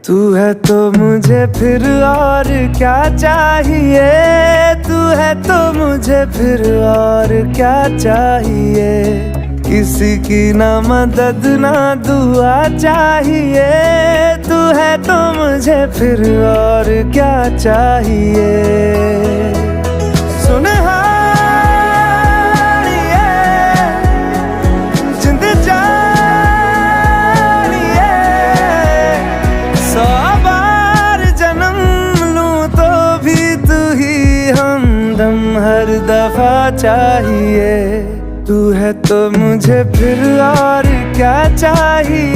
तू है तो मुझे फिर और क्या चाहिए, तू है तो मुझे फिर और क्या चाहिए। किसी की ना मदद ना दुआ चाहिए, तू है तो मुझे फिर और क्या चाहिए। सुन हर दफा चाहिए, तू है तो मुझे फिर और क्या चाहिए।